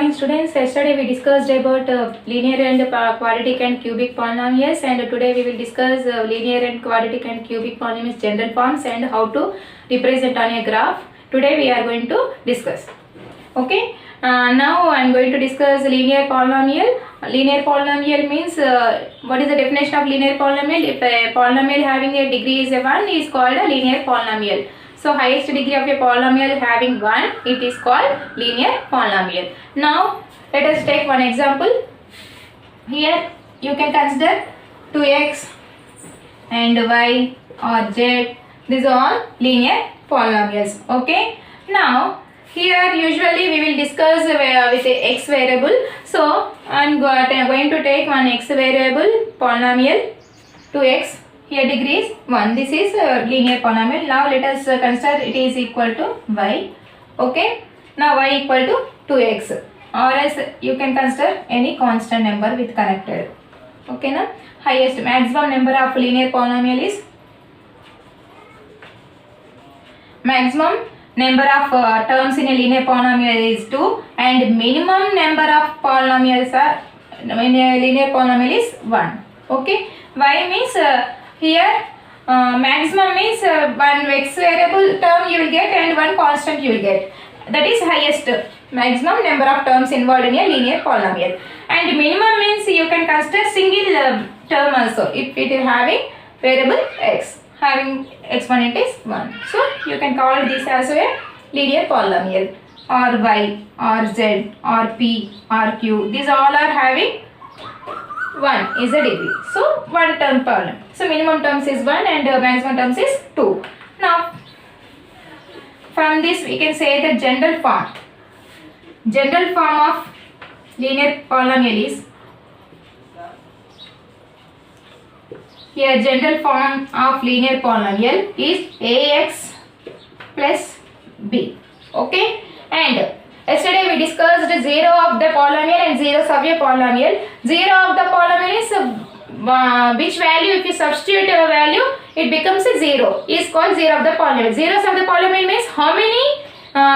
morning students. Yesterday we discussed about linear and quadratic and cubic polynomials, and today we will discuss linear and quadratic and cubic polynomials general forms and how to represent on a graph. Today we are going to discuss. Okay. Now I am going to discuss linear polynomial. Linear polynomial means what is the definition of linear polynomial? If a polynomial having a degree is 1 is called a linear polynomial. So highest degree of a polynomial having 1, it is called linear polynomial. Now let us take one example. Here you can consider 2x and y or z. These are all linear polynomials. Okay. Now here usually we will discuss with the x variable. So I am going to take one x variable polynomial 2x. Here degree is 1. This is a linear polynomial. Now let us consider it is equal to y. Okay. Now y equal to 2x. Or else you can consider any constant number with connected. Okay. Now highest maximum number of linear polynomial is maximum number of terms in a linear polynomial is 2, and minimum number of polynomials are in a linear polynomial is 1. Okay. Y means here maximum means one x variable term you will get and one constant you will get. That is highest maximum number of terms involved in a linear polynomial. And minimum means you can consider single term also if it is having variable x. Having exponent is 1. So you can call this as a linear polynomial, or y or z or p or q. These all are having 1 is a degree. So one term polynomial. So minimum terms is 1 and maximum terms is 2. Now from this we can say the general form. General form of linear polynomial is, here general form of linear polynomial is ax plus b. Okay. And yesterday we discussed 0 of the polynomial and zeros of a polynomial. 0 of the polynomial is which value if you substitute a value it becomes a 0 is called 0 of the polynomial. Zeros of the polynomial means how many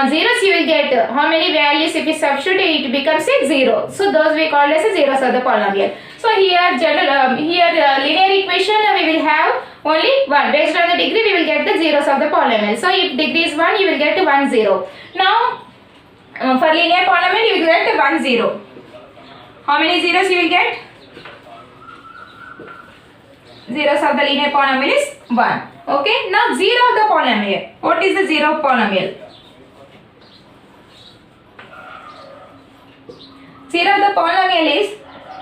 zeros you will get, how many values if you substitute it becomes a 0. So those we call as a zeros of the polynomial. So here general linear equation we will have only 1. Based on the degree we will get the zeros of the polynomial. So if degree is 1 you will get 1 0. Now for linear polynomial you will get 1 0. How many zeros you will get? Zeros of the linear polynomial is 1. Okay. Now 0 of the polynomial. What is the 0 of polynomial? 0 of the polynomial is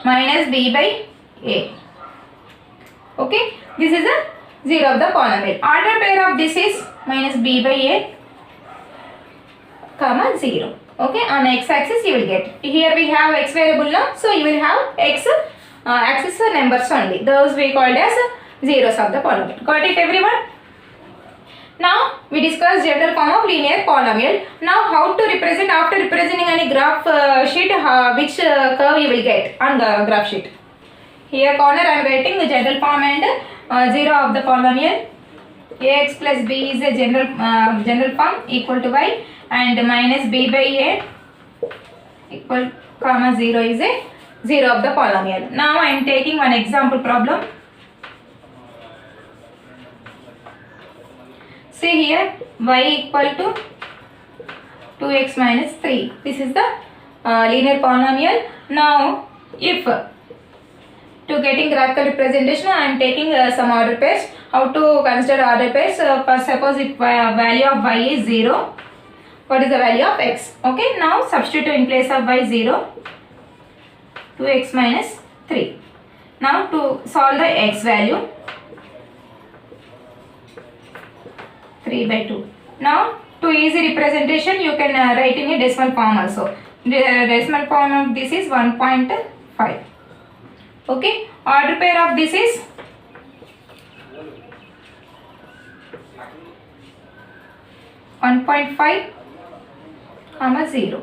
minus b by a. Okay. This is a 0 of the polynomial. Order pair of this is minus b by a comma 0. Okay. On x axis you will get. Here we have x variable now. So you will have x axis numbers only. Those we called as zeros of the polynomial. Got it everyone? Now we discussed general form of linear polynomial. Now how to represent after representing any graph sheet which curve you will get on the graph sheet. Here corner I am writing the general form and 0 of the polynomial. Ax plus b is a general form equal to y, and minus b by a equal comma 0 is a 0 of the polynomial. Now I am taking one example problem. See here y equal to 2x minus 3. This is the linear polynomial. Now if to getting graphical representation I am taking some order pairs. How to consider order pairs? Suppose if value of y is 0, what is the value of x? Okay. Now substitute in place of y 0, 2x minus 3. Now to solve the x value, 3 by 2. Now to easy representation you can write in a decimal form also. The decimal form of this is 1.5. Okay. Order pair of this is 1.5 comma 0.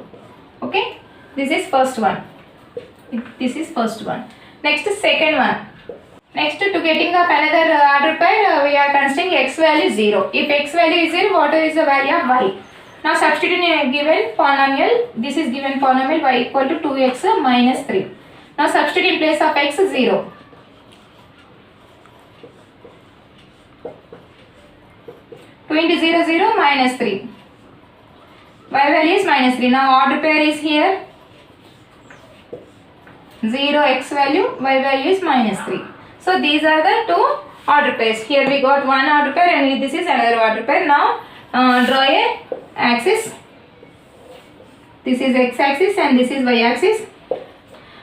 Okay. This is first one. This is first one. Next second one. Next to getting of another order pair we are considering x value 0. If x value is 0, what is the value of y? Now substitute in a given polynomial. This is given polynomial y equal to 2x minus 3. Now substitute in place of x 0. Two into 0 0 minus 3. Y value is minus 3. Now order pair is here. 0 x value, y value is minus 3. So these are the two order pairs. Here we got one order pair and this is another order pair. Now draw a axis. This is x axis and this is y axis.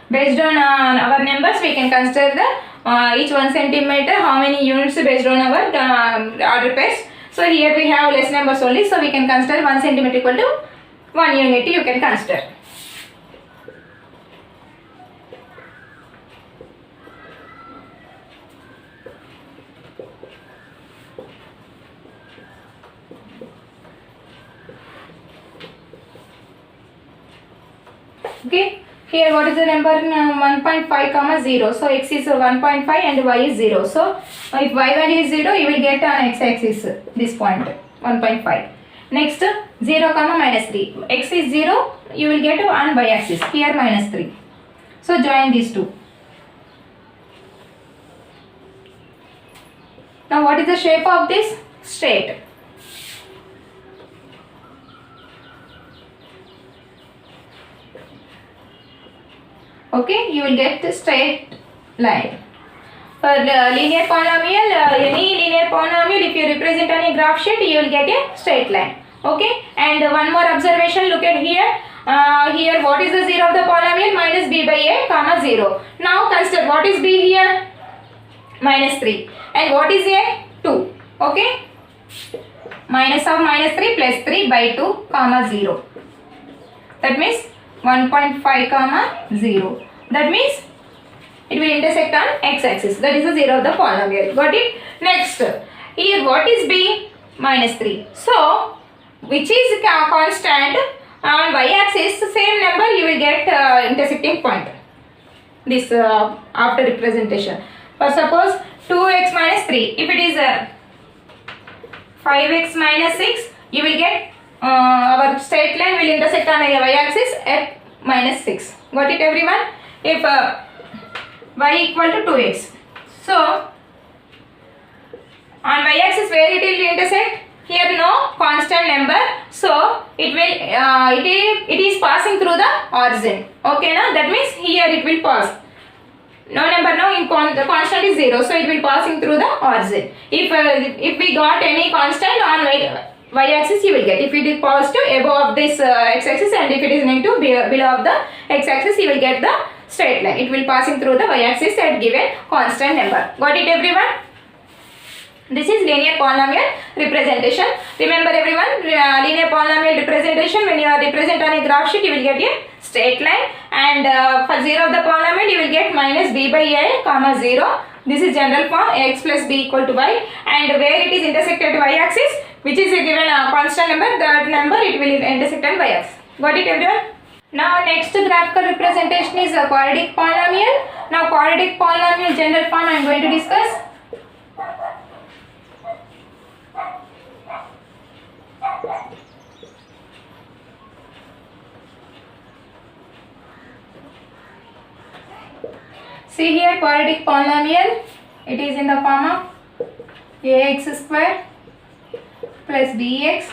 Based on our numbers, we can consider the each 1 centimeter how many units based on our order pairs. So here we have less numbers only, so we can consider 1 centimeter equal to 1 unit. You can consider. Okay, here what is the number 1.5 comma 0. So x is 1.5 and y is 0. So if y value is 0, you will get on x axis this point 1.5. Next 0 comma minus 3. X is 0, you will get on y axis. Here minus 3. So join these two. Now what is the shape of this? Straight. Okay, you will get the straight line. For linear polynomial, any linear polynomial, if you represent on a graph sheet, you will get a straight line. Okay, and one more observation, look at here. Here what is the 0 of the polynomial? Minus b by a comma 0. Now consider what is b here? Minus 3. And what is a? 2. Okay, minus of minus 3 plus 3 by 2 comma 0. That means 1.5 comma 0. That means it will intersect on x axis. That is the 0 of the polynomial. Got it? Next, here what is b? Minus 3. So, which is constant on y axis, same number you will get intersecting point. This after representation. For suppose 2x minus 3. If it is 5x minus 6, you will get our straight line will intersect on a y axis at minus 6. Got it everyone? If y equal to 2x. So on y axis where it will intersect? Here no constant number. So it will it is passing through the origin. Okay na? That means here it will pass. No number now in the constant is 0. So it will passing through the origin. If we got any constant on y axis, you will get. If it is positive above this x axis and if it is negative below of the x axis, you will get the straight line. It will passing through the y axis at given constant number. Got it everyone? This is linear polynomial representation. Remember everyone, linear polynomial representation, when you are represent on a graph sheet, you will get a straight line, and for 0 of the polynomial, you will get minus b by a comma 0. This is general form, x plus b equal to y, and where it is intersected y axis, which is a given constant number, that number it will intersect on y axis. Got it everyone? Now next graphical representation is a quadratic polynomial. Now quadratic polynomial general form I am going to discuss. See here quadratic polynomial, it is in the form of ax square plus bx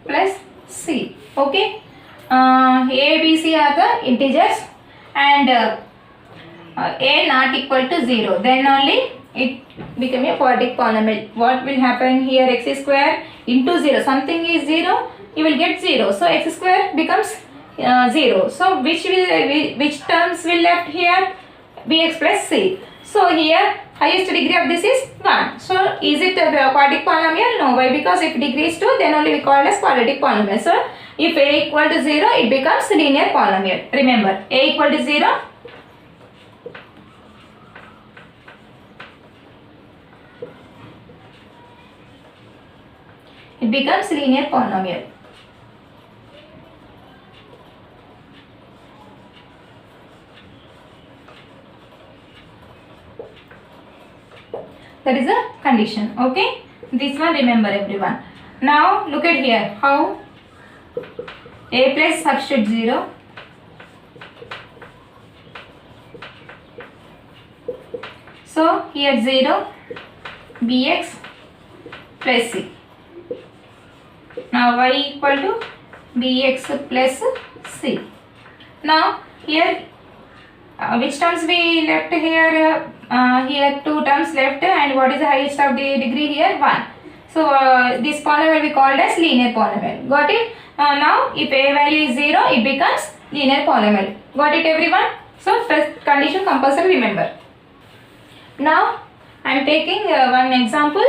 plus c. Okay, a, b, c are the integers, and a not equal to 0, then only it become a quadratic polynomial. What will happen here? X square into 0, something is 0, you will get 0. So x square becomes 0. So which terms will left here? Bx plus c. So here highest degree of this is 1. So is it a quadratic polynomial? No. Why? Because if degree is 2, then only we call it as quadratic polynomial. So if a equal to 0, it becomes linear polynomial. Remember, a equal to 0, it becomes linear polynomial. That is a condition. Okay, this one remember everyone. Now look at here, how a plus substitute 0, so here 0 bx plus c. Now y equal to bx plus c. Now here which terms we left here? Here two terms left, and what is the highest of the degree here? 1. So this polynomial will be called as linear polynomial. Got it? Now if a value is 0, it becomes linear polynomial. Got it everyone? So first condition compulsory remember. Now I am taking one example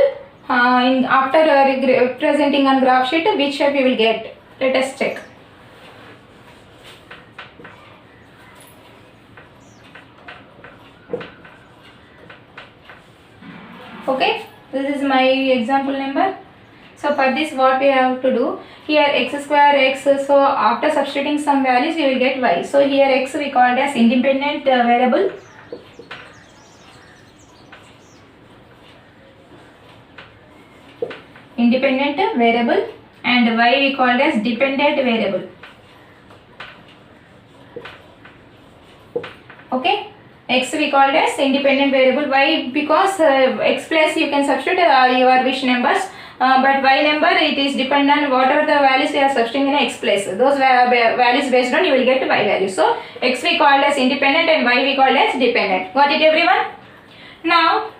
after representing on graph sheet which shape we will get. Let us check. Okay, this is my example number. So for this what we have to do, here x square x, so after substituting some values we will get y. So here x we called as independent variable. Independent variable, and y we called as dependent variable. Okay, x we called as independent variable. Why? Because x plus you can substitute your wish numbers, but y number it is dependent on whatever the values we are substituting in x place. Those values based on you will get y value. So x we called as independent and y we called as dependent. Got it everyone? Now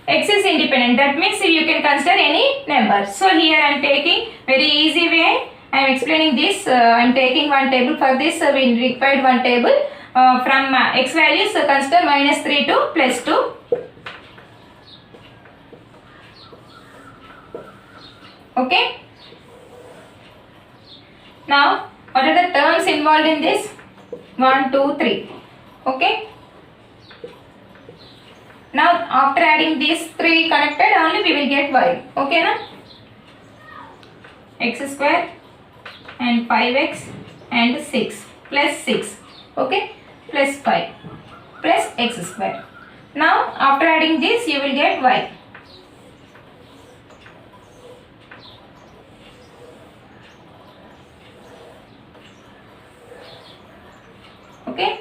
x is independent, that means you can consider any number. So here I am taking very easy way, I am explaining this. I am taking one table for this. We required one table from x values, consider -3 to +2. Okay. Now what are the terms involved in this? 1, 2, 3. Okay. Now after adding these three connected only we will get y. Okay na? X square and 5x and 6 plus 6. Okay, plus 5 plus x square. Now after adding this you will get y. Okay.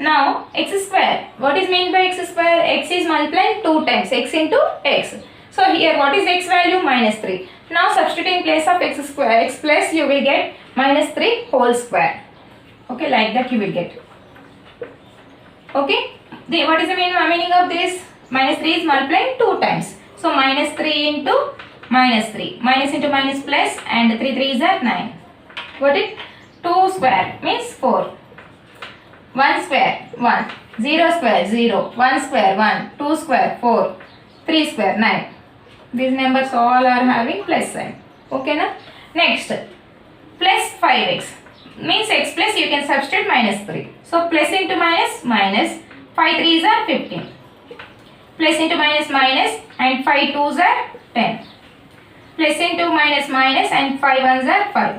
Now x square, what is meant by x square? X is multiplied 2 times, x into x. So here what is x value? -3. Now substitute in place of x square, x plus you will get -3 whole square. Okay, like that you will get. Okay, what is the meaning of this? -3 is multiplied 2 times. So -3 into -3, minus into minus plus, and 3 3s are 9. Got it? 2 square means 4. 1 square 1, 0 square 0, 1 square 1, 2 square 4, 3 square 9. These numbers all are having plus sign. Okay na? Next, plus 5x means x plus you can substitute -3. So plus into minus, minus, 5 3s are 15. Plus into minus, minus, and 5 2s are 10. Plus into minus, minus, and 5 1s are 5.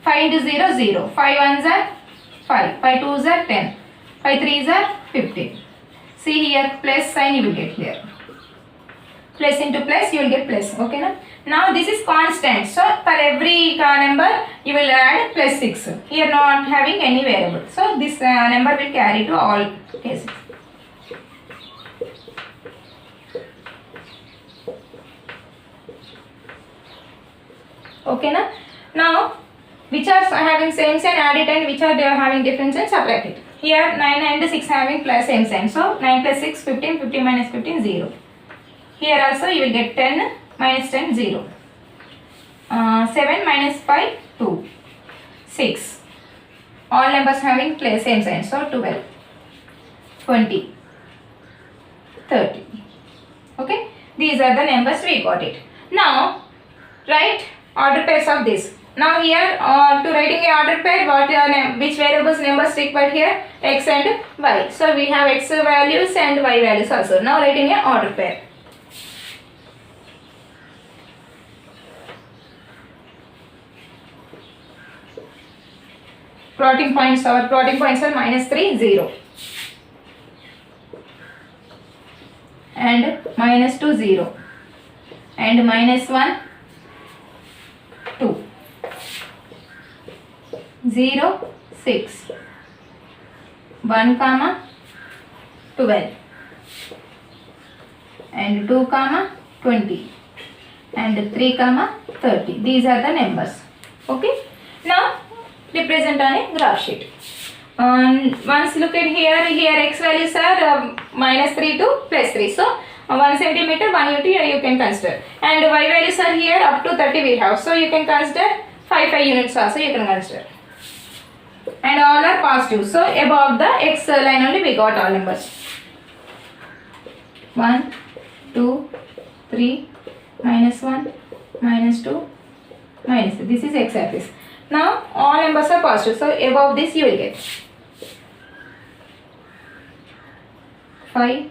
5 into 0 0, 5 1s are 5, 5 2s are 10, 5 3s are 15. See here plus sign you will get here. Plus into plus you will get plus. Okay na? Now this is constant. So for every number you will add plus 6. Here not having any variable. So this number will carry to all cases. Okay na? Now which are having same sign, add it, and which are they are having different sign, subtract it. Here 9 and 6 having plus same sign. So 9 plus 6 15, 15 minus 15 0. Here also you will get 10 minus 10 0. 7 minus 5 2. 6. All numbers having plus same sign. So 12, 20, 30. Okay. These are the numbers we got it. Now write order pairs of this. Now here to writing a order pair, what which variables numbers required here? X and y. So we have x values and y values also. Now writing a order pair. Plotting points are -3 0. and minus 2 0 and minus 1 2 0 6 1 comma 12 and 2 comma 20 and 3 comma 30. These are the numbers. Okay, now represent on a graph sheet. Once look at here x values are minus 3 to plus 3. So 1 centimeter 1 unit you can consider, and y values are here up to 30 we have, so you can consider 5 units also you can consider, and all are positive. So above the x line only we got all numbers. 1 2 3 minus 1 minus 2 minus 3. This is x axis. Now all numbers are positive, so above this you will get 5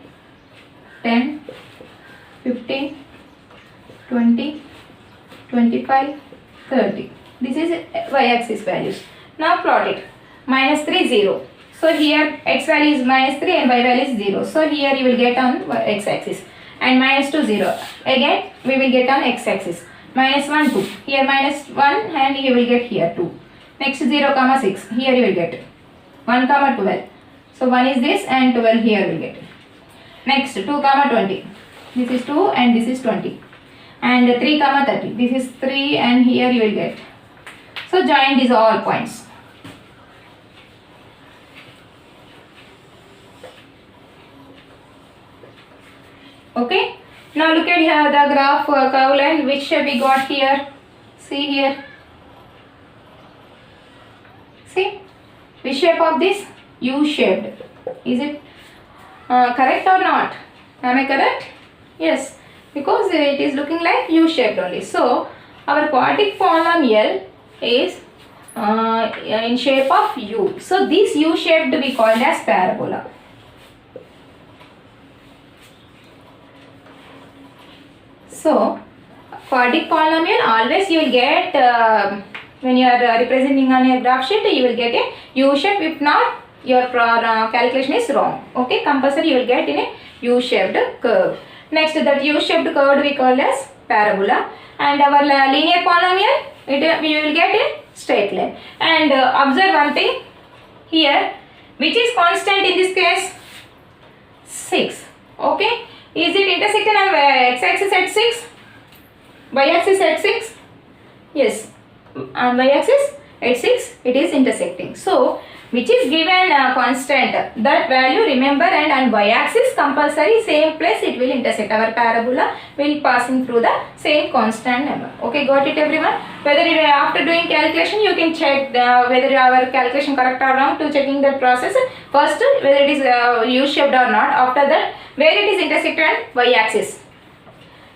10 15 20 25 30. This is y axis values. Now plot it. Minus 3 0. So here x value is minus 3 and y value is 0. So here you will get on x axis, and minus 2 0. Again we will get on x axis. Minus 1 2. Here minus 1 and you will get here 2. Next 0 comma 6. Here you will get 1 comma 12. So 1 is this and 12 here will get. Next 2 comma 20. This is 2 and this is 20. And 3 comma 30. This is 3 and here you will get. So join these all points. Okay. Now look at here the graph curve line which we got here. See here. See which shape of this? U shaped. Is it correct or not? Am I correct? Yes, because it is looking like U shaped only. So our quadratic polynomial is in shape of U. So this U shaped we called as parabola. So quadratic polynomial always you will get when you are representing on your graph sheet, you will get a U shape. If not, your calculation is wrong. Okay, compulsory you will get in a U shaped curve. Next, that U shaped curve we call as parabola, and our linear polynomial we will get a straight line. And observe one thing here, which is constant in this case? 6. Okay, is it intersecting on x axis at 6, y axis at 6? Yes, on y axis at 6 it is intersecting. So which is given constant, that value remember, and on y axis compulsory same place it will intersect. Our parabola will passing through the same constant number. Okay, got it everyone? Whether it, after doing calculation you can check whether our calculation correct or wrong to checking that process. First whether it is U shaped or not. After that where it is intersected on y axis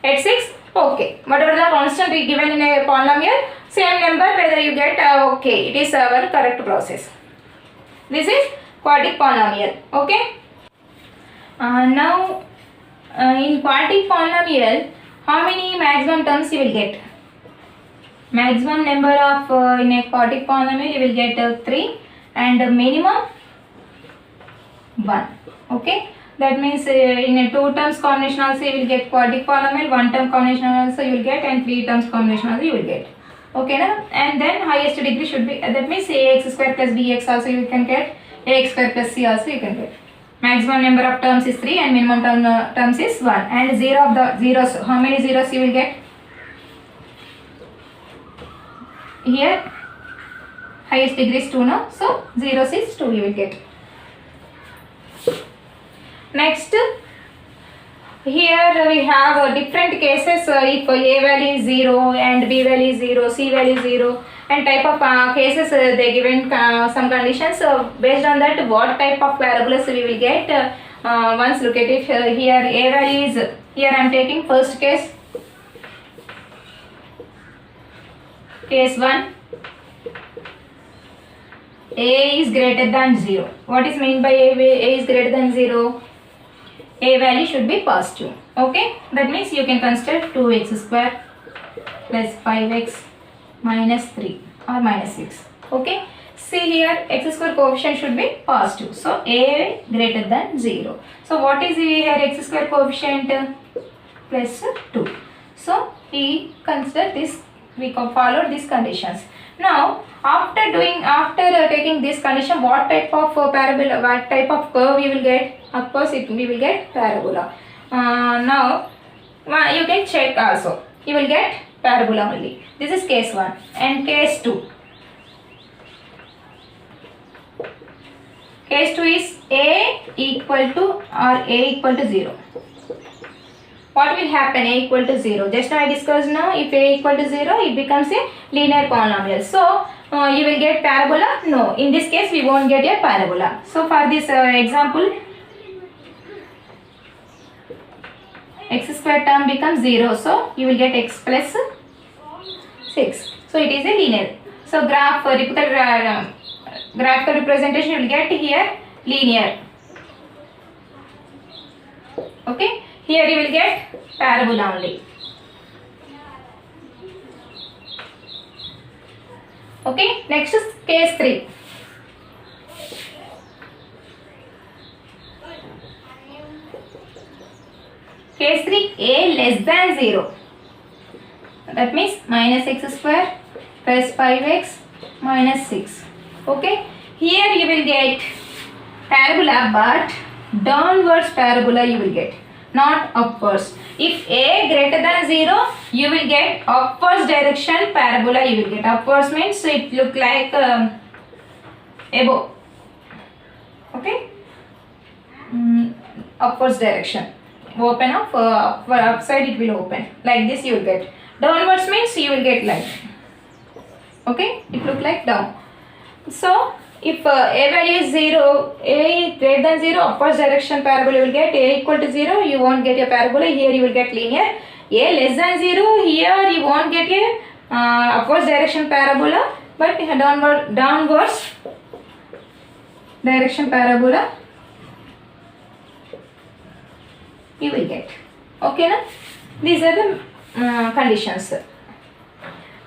at 6. Okay, whatever the constant is given in a polynomial, same number whether you get okay, it is our correct process. This is quadratic polynomial. Okay. Now in quadratic polynomial, how many maximum terms you will get? Maximum number of in a quadratic polynomial you will get 3, and minimum 1. Okay. That means in a 2 terms combination also you will get quadratic polynomial, 1 term combination also you will get, and 3 terms combination also you will get. Okay, na? And then highest degree should be, that means ax square plus bx also you can get, ax square plus c also you can get. Maximum number of terms is 3 and minimum terms is 1, and 0 of the zeros, how many zeros you will get? Here highest degree is 2 now, so zeros is 2 you will get. Next, here we have different cases if a value is 0 and b value is 0, c value is 0, and type of cases they given some conditions. Based on that what type of parabolas we will get, once look at it. Here a value is, here I am taking first case, case 1, a is greater than 0. What is meant by a is greater than 0? A value should be positive. Okay, that means you can consider 2x square plus 5x minus 3 or minus 6. Okay, see here x square coefficient should be positive. So a greater than 0. So what is here x square coefficient? Plus 2. So we consider this, we follow these conditions. Now after taking this condition, what type of parabola, what type of curve we will get? Of course we will get parabola. Now you can check also, you will get parabola only. This is case 1 and case 2. Case 2 is a equal to or a equal to 0. What will happen? A equal to 0. Just now I discussed now, if a equal to 0, it becomes a linear polynomial. So you will get parabola? No. In this case we won't get a parabola. So for this example, x square term becomes 0. So you will get x plus 6. So it is a linear. So graphical representation you will get here linear. Okay. Here you will get parabola only. Okay. Next is case 3. Case 3, a less than 0. That means minus x square plus 5x minus 6. Okay. Here you will get parabola, but downwards parabola you will get, not upwards. If a greater than 0, you will get upwards direction parabola you will get. Upwards means it look like above. Okay. Upwards direction. Open up, upside it will open. Like this you will get. Downwards means you will get like. Okay. It look like down. So if a value is 0, a greater than 0, upwards direction parabola you will get. A equal to 0, you won't get a parabola. Here you will get linear. A less than 0, here you won't get a upwards direction parabola, but downwards direction parabola you will get. Okay, na? These are the conditions.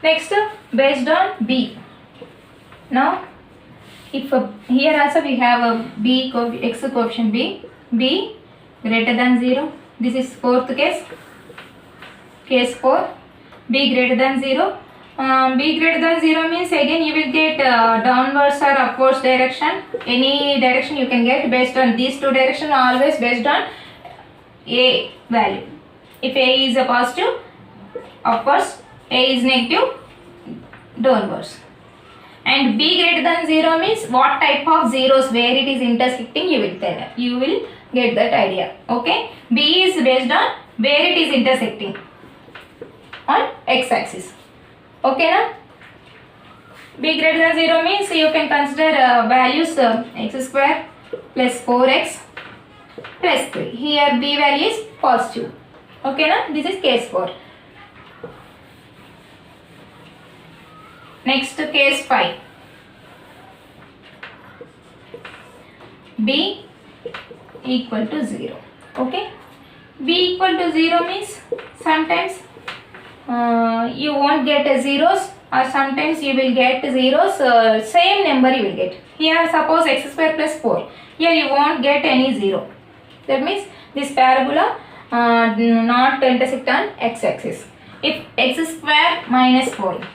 Next, based on B. Now, if here also we have a b x coefficient b greater than 0. This is fourth case. Case 4, b greater than 0. B greater than 0 means again you will get downwards or upwards direction. Any direction you can get based on these two directions, always based on a value. If a is a positive, upwards, a is negative, downwards. And b greater than 0 means what type of zeros, where it is intersecting, you will tell. You will get that idea. Okay. B is based on where it is intersecting on x-axis. Okay, na? B greater than 0 means you can consider values x square plus 4x plus 3. Here b value is positive. Okay, na? This is case 4. Next, case 5. B equal to 0. Okay. B equal to 0 means sometimes you won't get a zeros, or sometimes you will get zeros, same number you will get. Here suppose x square plus 4. Here you won't get any 0. That means this parabola not intersect on x-axis. If x square minus 4.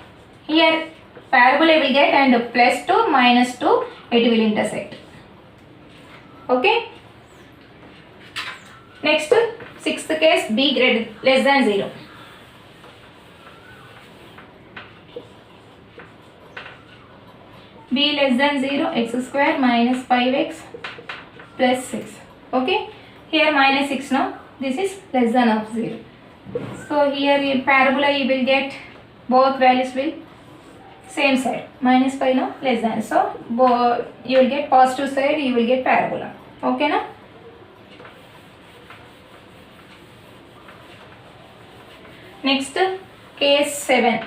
Here parabola will get, and plus 2 minus 2 it will intersect. Okay. Next, sixth case, b greater less than 0. B less than 0, x square minus 5x plus 6. Okay. Here minus 6 now. This is less than of 0. So here in parabola you will get both values will same side. Minus 5 now, less than. So you will get positive side, you will get parabola. Okay, na? Next, case 7.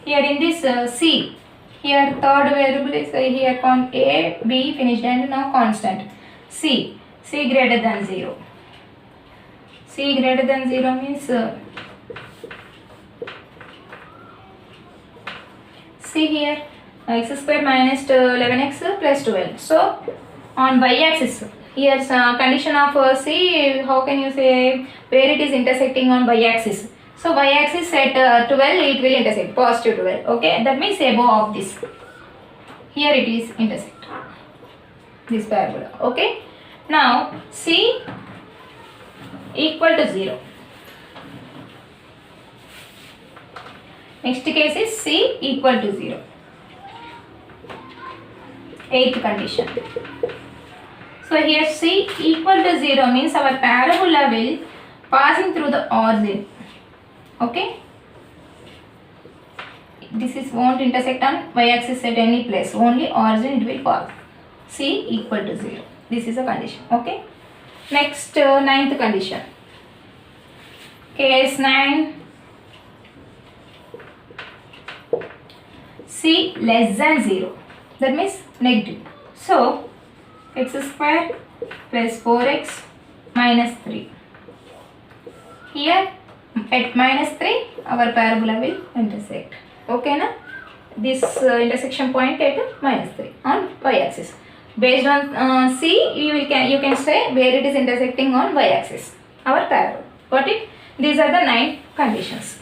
Here in this C, here third variable is here A, B finished, and now constant. C greater than 0. C greater than 0 means see here, x square minus 11x plus 12. So on y-axis, here's condition of C, how can you say where it is intersecting on y-axis? So y-axis at 12 it will intersect, positive 12. Okay, that means above of this. Here it is intersect this parabola. Okay, now C equal to 0. Next case is C equal to 0. Eighth condition. So here C equal to 0 means our parabola will passing through the origin. Okay. This is won't intersect on y-axis at any place. Only origin it will pass. C equal to 0. This is a condition. Okay. Next ninth condition. Case 9. C less than 0. That means negative. So x square plus 4x minus 3. Here at minus 3 our parabola will intersect. Okay na? This intersection point at minus 3 on y-axis. Based on C, you can say where it is intersecting on y-axis. Our parabola. Got it? These are the 9 conditions.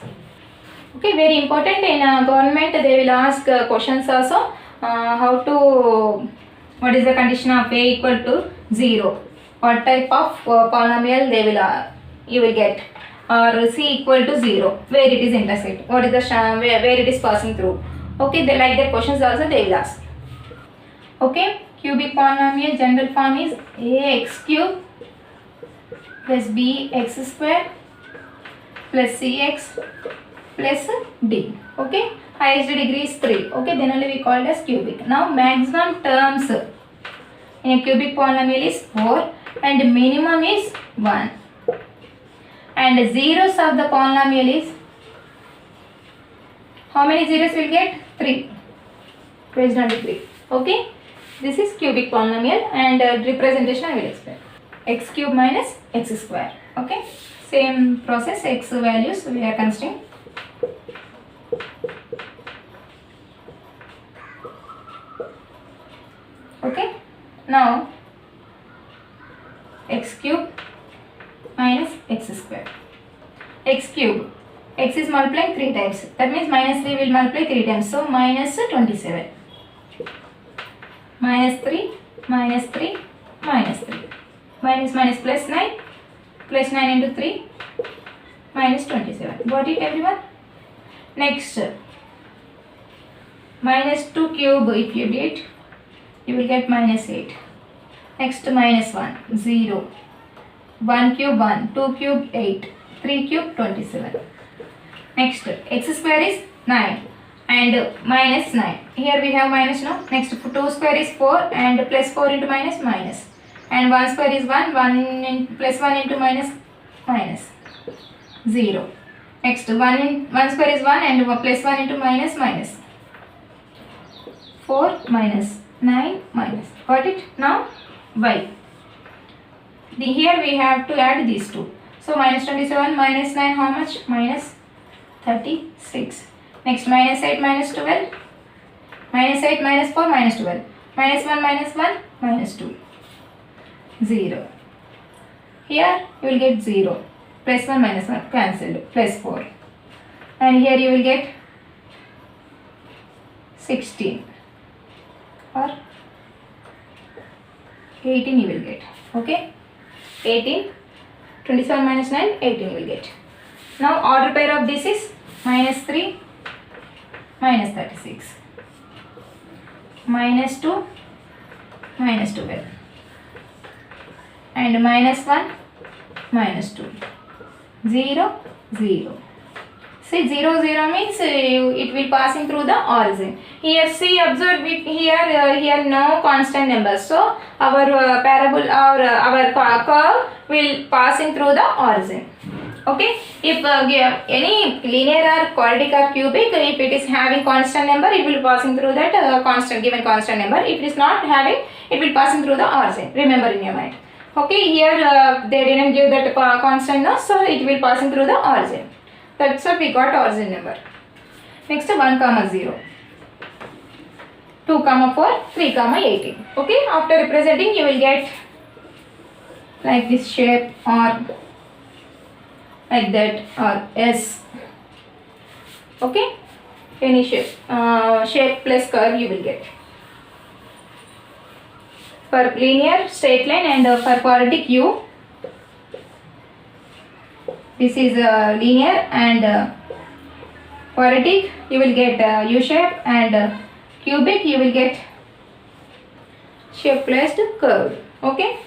Okay, very important in government they will ask questions also. How to, what is the condition of A equal to 0? What type of polynomial they will you will get? Or C equal to 0, where it is intersect? What is the where it is passing through? Okay, they like their questions also they will ask. Okay, cubic polynomial general form is ax cube plus bx square plus cx plus d. Okay, highest degree is 3. Okay, then only we call it as cubic. Now maximum terms in a cubic polynomial is 4 and minimum is 1. And zeros of the polynomial is, how many zeros will get? 3 based on degree. Okay, this is cubic polynomial and representation I will explain. X cube minus x square. Okay, same process, x values we are considering. Okay, now x cube minus x square. X cube, x is multiplying 3 times. That means minus 3 will multiply 3 times. So minus 27. Minus 3, minus 3, minus 3. Minus minus plus 9. Plus 9 into 3. Minus 27. Got it everyone? Next. Minus 2 cube if you did, you will get minus 8. Next minus 1, 0. 1 cube 1, 2 cube 8, 3 cube 27. Next x square is 9 and minus 9. Here we have minus no. Next 2 square is 4 and plus 4 into minus minus. And 1 square is 1 plus 1 into minus minus 0. Next 1 square is 1 and plus 1 into minus minus. 4 minus 9 minus. Got it? Now y. Here we have to add these two. So minus 27 minus 9 how much? Minus 36. Next minus 8 minus 12. Minus 8 minus 4 minus 12. Minus 1 minus 1 minus 2. 0. Here you will get 0. Plus 1 minus 1 cancelled. Plus 4. And here you will get 16. Or 18 you will get. Okay. 18, 27 minus 9, 18 will get. Now order pair of this is minus 3, minus 36, minus 2, minus 12, and minus 1, minus 2, 0, 0. See 0, 0 means it will passing through the origin. Here see observe here no constant number. So our parabola or our curve will passing through the origin. Okay. If any linear or quadratic or cubic, if it is having constant number, it will passing through that given constant number. If it is not having, it will passing through the origin. Remember in your mind. Okay. Here they didn't give that constant no, so it will passing through the origin. That's what we got origin number. Next 1, 0. 2, 4, 3, 18. Okay, after representing you will get like this shape or like that or S. Okay, any shape, shape plus curve you will get. For linear, straight line, and for quadratic U, this is linear, and quadratic you will get U shape, and cubic you will get shape plus curve. Okay,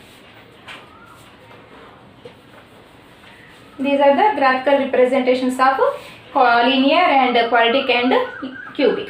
these are the graphical representations of linear and quadratic and cubic.